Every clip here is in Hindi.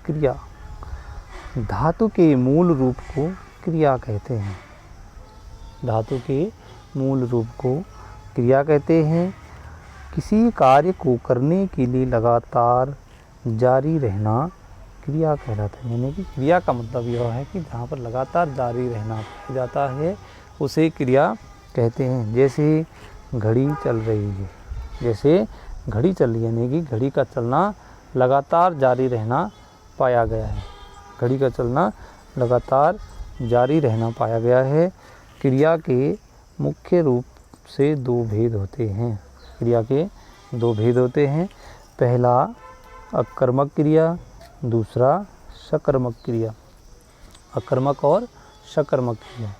क्रिया। धातु के मूल रूप को क्रिया कहते हैं। धातु के मूल रूप को क्रिया कहते हैं। किसी कार्य को करने के लिए लगातार जारी रहना क्रिया कहलाता है। यानी कि क्रिया का मतलब यह है कि जहाँ पर लगातार जारी रहना पाया जाता है उसे क्रिया कहते हैं। जैसे घड़ी चल रही है, जैसे घड़ी चल रही है, यानी कि घड़ी का चलना लगातार जारी रहना पाया गया है। घड़ी का चलना लगातार जारी रहना पाया गया है। क्रिया के मुख्य रूप से दो भेद होते हैं। क्रिया के दो भेद होते हैं। पहला अकर्मक क्रिया, दूसरा सकर्मक क्रिया। अकर्मक और सकर्मक क्रिया।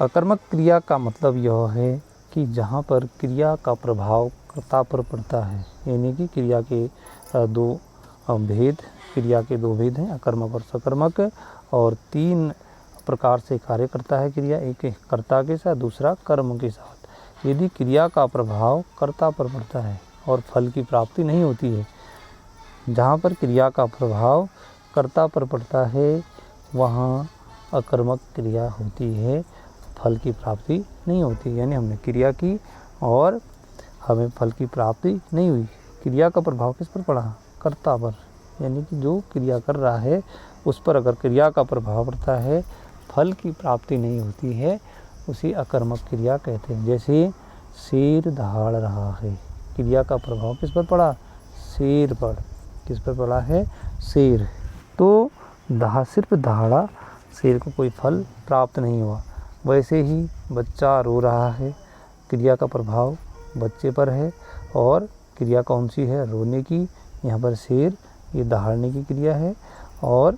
अकर्मक क्रिया का मतलब यह है कि जहाँ पर क्रिया का प्रभाव कर्ता पर पड़ता है। यानी कि क्रिया के दो भेद हैं, अकर्मक और सकर्मक, और 3 प्रकार से कार्य करता है क्रिया। एक कर्ता के साथ, दूसरा कर्म के साथ। यदि क्रिया का प्रभाव कर्ता पर पड़ता है और फल की प्राप्ति नहीं होती है, जहाँ पर क्रिया का प्रभाव कर्ता पर पड़ता है वहाँ अकर्मक क्रिया होती है, फल की प्राप्ति नहीं होती। यानी हमने क्रिया की और हमें फल की प्राप्ति नहीं हुई। क्रिया का प्रभाव किस पर पड़ा? कर्ता पर। यानी कि जो क्रिया कर रहा है उस पर अगर क्रिया का प्रभाव पड़ता है, फल की प्राप्ति नहीं होती है, उसे अकर्मक क्रिया कहते हैं। जैसे शेर दहाड़ रहा है, क्रिया का प्रभाव किस पर पड़ा? शेर पर। किस पर पड़ा है? शेर। तो सिर्फ दहाड़ा, शेर को कोई फल प्राप्त नहीं हुआ। वैसे ही बच्चा रो रहा है, क्रिया का प्रभाव बच्चे पर है और क्रिया कौन सी है? रोने की। यहाँ पर शेर, ये दहाड़ने की क्रिया है और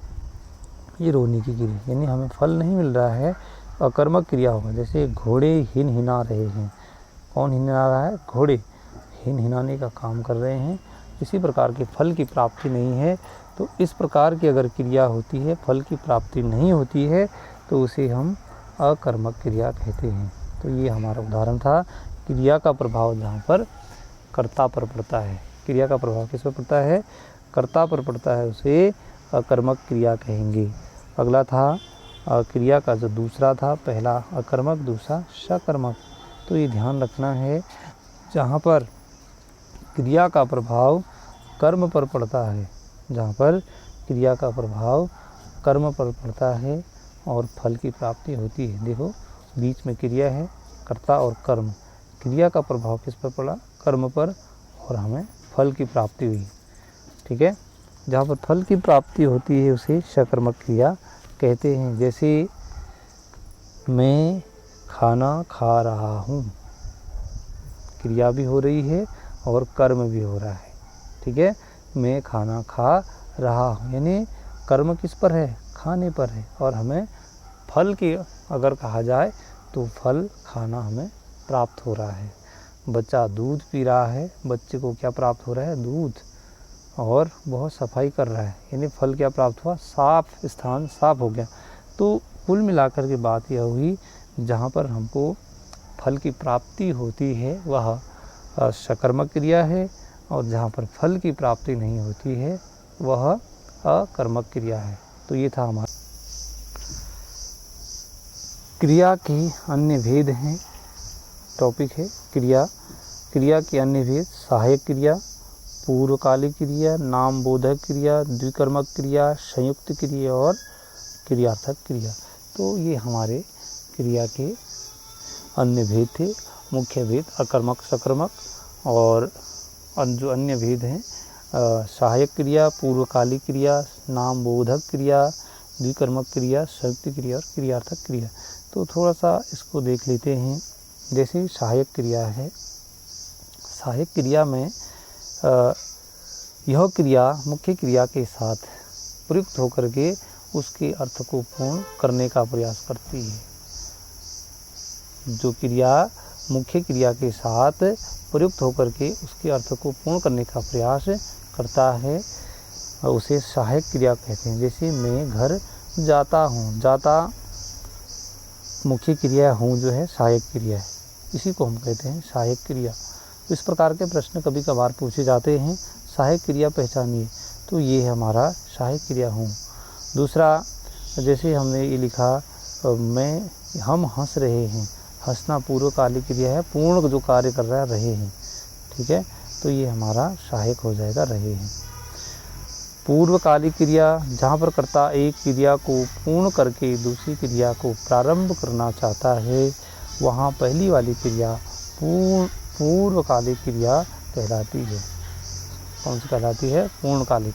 ये रोने की क्रिया, यानी हमें फल नहीं मिल रहा है, अकर्मक क्रिया होगा। जैसे घोड़े हिनहिना रहे हैं। कौन हिनहिना रहा है? घोड़े हिनहिनाने का काम कर रहे हैं। इसी प्रकार के फल की प्राप्ति नहीं है। तो इस प्रकार की अगर क्रिया होती है, फल की प्राप्ति नहीं होती है, तो उसे हम अकर्मक क्रिया कहते हैं। तो ये हमारा उदाहरण था। क्रिया का प्रभाव जहाँ पर कर्ता पर पड़ता है, क्रिया का प्रभाव किस पर पड़ता है? कर्ता पर पड़ता है, उसे अकर्मक क्रिया कहेंगे। अगला था क्रिया का जो दूसरा था, पहला अकर्मक, दूसरा सकर्मक। तो ये ध्यान रखना है, जहाँ पर क्रिया का प्रभाव कर्म पर पड़ता है, जहाँ पर क्रिया का प्रभाव कर्म पर पड़ता है और फल की प्राप्ति होती है। देखो बीच में क्रिया है, कर्ता और कर्म। क्रिया का प्रभाव किस पर पड़ा? कर्म पर, और हमें फल की प्राप्ति हुई। ठीक है। जहाँ पर फल की प्राप्ति होती है उसे सकर्मक क्रिया कहते हैं। जैसे मैं खाना खा रहा हूँ, क्रिया भी हो रही है और कर्म भी हो रहा है। ठीक है। मैं खाना खा रहा हूँ, यानी कर्म किस पर है? खाने पर है, और हमें फल की अगर कहा जाए तो फल खाना हमें प्राप्त हो रहा है। बच्चा दूध पी रहा है, बच्चे को क्या प्राप्त हो रहा है? दूध, और बहुत सफाई कर रहा है, यानी फल क्या प्राप्त हुआ? साफ स्थान साफ हो गया। तो कुल मिलाकर के बात यह हुई, जहाँ पर हमको फल की प्राप्ति होती है वह सकर्मक क्रिया है, और जहाँ पर फल की प्राप्ति नहीं होती है वह अकर्मक क्रिया है। तो ये था हमारा क्रिया के अन्य भेद हैं। टॉपिक है क्रिया। क्रिया के अन्य भेद: सहायक क्रिया, पूर्वकालिक क्रिया, नाम बोधक क्रिया, द्विकर्मक क्रिया, संयुक्त क्रिया और क्रियार्थक क्रिया। तो ये हमारे क्रिया के अन्य भेद थे। मुख्य भेद अकर्मक, सकर्मक, और जो अन्य भेद हैं सहायक क्रिया, पूर्वकालिक क्रिया, नाम बोधक क्रिया, द्विकर्मक क्रिया, संयुक्त क्रिया और क्रियार्थक क्रिया। तो थोड़ा सा इसको देख लेते हैं। जैसे सहायक क्रिया है, सहायक क्रिया में यह क्रिया मुख्य क्रिया के साथ प्रयुक्त होकर के उसके अर्थ को पूर्ण करने का प्रयास करती है। जो क्रिया मुख्य क्रिया के साथ प्रयुक्त होकर के उसके अर्थ को पूर्ण करने का प्रयास करता है, उसे सहायक क्रिया कहते हैं। जैसे मैं घर जाता हूँ, जाता मुख्य क्रिया, हूँ जो है सहायक क्रिया है, इसी को हम कहते हैं सहायक क्रिया। तो इस प्रकार के प्रश्न कभी कभार पूछे जाते हैं, सहायक क्रिया पहचानिए। तो ये है हमारा सहायक क्रिया हूँ। दूसरा, जैसे हमने ये लिखा हम हंस रहे हैं, हंसना पूर्वकालिक क्रिया है, पूर्ण जो कार्य कर रहा है रहे हैं, ठीक है, तो ये हमारा सहायक हो जाएगा रहे हैं। पूर्वकालिक क्रिया, जहाँ पर कर्ता एक क्रिया को पूर्ण करके दूसरी क्रिया को प्रारंभ करना चाहता है, वहाँ पहली वाली क्रिया पूर्वकालिक क्रिया कहलाती है। कौन सी कहलाती है? पूर्णकालिक।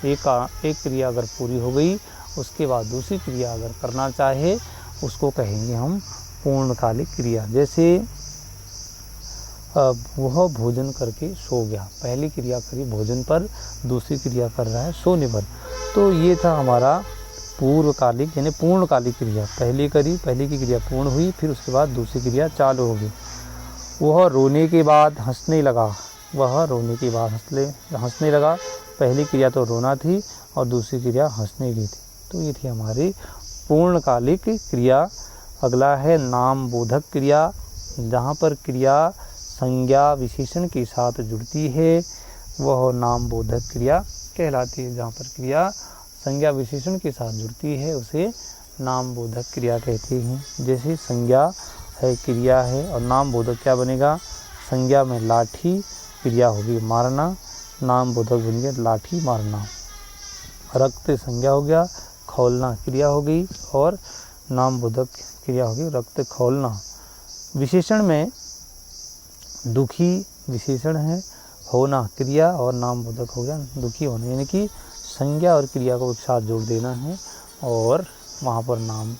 एक क्रिया अगर पूरी हो गई, उसके बाद दूसरी क्रिया अगर करना चाहे, उसको कहेंगे हम पूर्णकालिक क्रिया। जैसे वह भोजन करके सो गया, पहली क्रिया करी भोजन पर, दूसरी क्रिया कर रहा है सोने पर। तो ये था हमारा पूर्वकालिक यानी पूर्णकालिक क्रिया। पहली करी, पहली की क्रिया पूर्ण हुई, फिर उसके बाद दूसरी क्रिया चालू होगी। वह रोने के बाद हंसने लगा, वह रोने के बाद हंसने लगा। पहली क्रिया तो रोना थी और दूसरी क्रिया हंसने की थी। तो ये थी हमारी पूर्णकालिक क्रिया। अगला है नाम बोधक क्रिया, जहाँ पर क्रिया संज्ञा विशेषण के साथ जुड़ती है, वह नाम बोधक क्रिया कहलाती है। जहाँ पर क्रिया संज्ञा विशेषण के साथ जुड़ती है, उसे नाम बोधक क्रिया कहते हैं। जैसे संज्ञा है, क्रिया है, और नाम बोधक क्या बनेगा? संज्ञा में लाठी, क्रिया होगी मारना, नाम बोधक बन गया लाठी मारना। रक्त संज्ञा हो गया, खौलना क्रिया हो गई, और नाम बोधक क्रिया होगी रक्त खौलना। विशेषण में दुखी विशेषण है, होना क्रिया, और नाम बोधक हो गया दुखी होना, यानी कि संज्ञा और क्रिया को एक साथ जोड़ देना है, और वहाँ पर नाम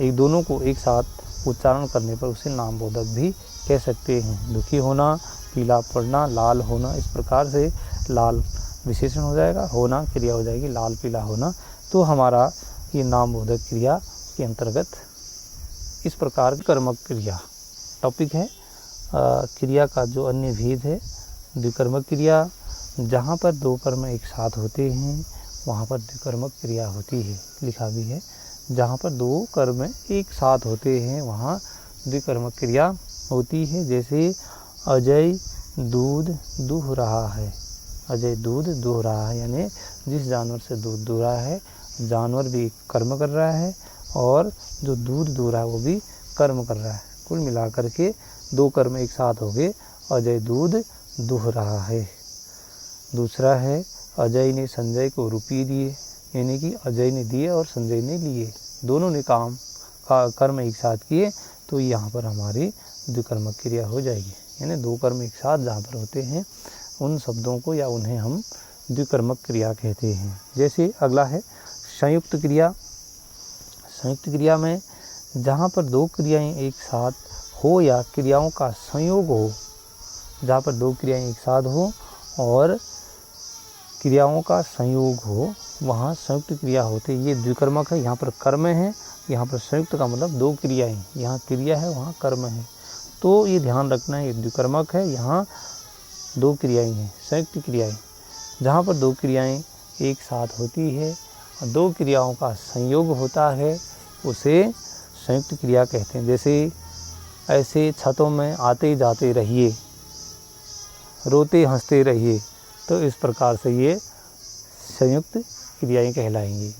एक दोनों को एक साथ उच्चारण करने पर उसे नाम बोधक भी कह सकते हैं। दुखी होना, पीला पड़ना, लाल होना, इस प्रकार से लाल विशेषण हो जाएगा, होना क्रिया हो जाएगी लाल पीला होना। तो हमारा ये नाम बोधक क्रिया के अंतर्गत इस प्रकार की कर्मक क्रिया टॉपिक है। क्रिया का जो अन्य भेद है, द्विकर्मक क्रिया, जहाँ पर दो कर्म एक साथ होते हैं वहाँ पर द्विकर्मक क्रिया होती है, लिखा भी है। जहाँ पर दो कर्म एक साथ होते हैं वहाँ द्विकर्मक क्रिया होती है। जैसे अजय दूध दूह रहा है, अजय दूध दूह रहा है, यानी जिस जानवर से दूध दूह रहा है, जानवर भी कर्म कर रहा है और जो दूध दूह रहा है वो भी कर्म कर रहा है। कुल मिलाकर के दो कर्म एक साथ हो गए, अजय दूध दूह रहा है। दूसरा है अजय ने संजय को रुपये दिए, यानी कि अजय ने दिए और संजय ने लिए, दोनों ने काम का कर्म एक साथ किए, तो यहाँ पर हमारी द्विकर्मक क्रिया हो जाएगी। यानी दो कर्म एक साथ जहाँ पर होते हैं उन शब्दों को या उन्हें हम द्विकर्मक क्रिया कहते हैं। जैसे अगला है संयुक्त क्रिया। संयुक्त क्रिया में जहाँ पर दो क्रियाएं एक साथ हो या क्रियाओं का संयोग हो, जहाँ पर दो क्रियाएं एक साथ हो और क्रियाओं का संयोग हो, वहाँ संयुक्त क्रिया होती है। ये द्विकर्मक है, यहाँ पर कर्म है, यहाँ पर संयुक्त का मतलब दो क्रियाएं, यहाँ क्रिया है वहाँ कर्म है, तो ये ध्यान रखना है, ये द्विकर्मक है, यहाँ दो क्रियाएं हैं संयुक्त क्रियाएं। जहाँ पर दो क्रियाएं एक साथ होती है और दो क्रियाओं का संयोग होता है उसे संयुक्त क्रिया कहते हैं। जैसे ऐसे छतों में आते जाते रहिए, रोते हंसते रहिए, तो इस प्रकार से ये संयुक्त क्रियाएं कहलाएंगी।